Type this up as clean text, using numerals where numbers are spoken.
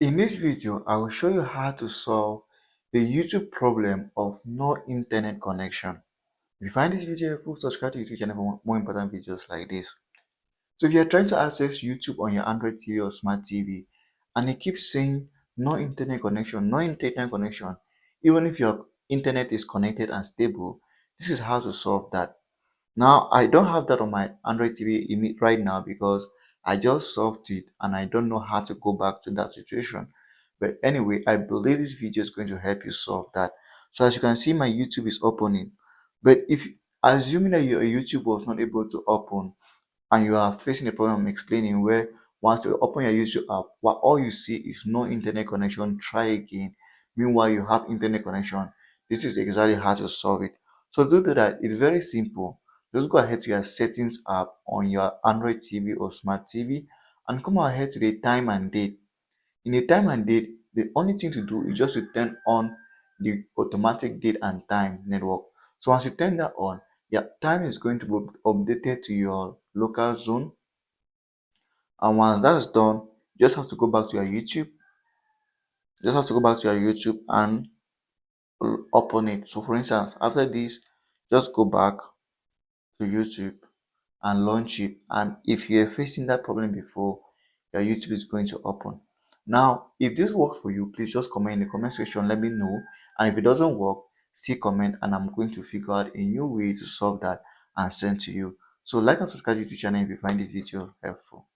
In this video, I will show you how to solve the YouTube problem of no internet connection. If you find this video helpful, subscribe to YouTube channel for more important videos like this. So if you're trying to access YouTube on your Android TV or smart TV and it keeps saying no internet connection, no internet connection, even if your internet is connected and stable, this is how to solve that. Now, I don't have that on my Android TV right now because I just solved it and I don't know how to go back to that situation. But anyway, I believe this video is going to help you solve that. So as you can see, my YouTube is opening. But if assuming that your YouTube was not able to open and you are facing a problem I'm explaining where once you open your YouTube app, what all you see is no internet connection, try again. Meanwhile, you have internet connection. This is exactly how to solve it. So to do that, it's very simple. Just go ahead to your settings app on your Android TV or smart TV and come ahead to the time and date. In the time and date, the only thing to do is just to turn on the automatic date and time network. So once you turn that on, your time is going to be updated to your local zone. And once that's done, you just have to go back to your YouTube. Just have to go back to your YouTube and open it. So for instance, after this, just go back to YouTube and launch it. And if you're facing that problem before, your YouTube is going to open. Now, if this works for you, please just comment in the comment section, let me know. And if it doesn't work, still comment and I'm going to figure out a new way to solve that and send to you. So like and subscribe to the channel if you find this video helpful.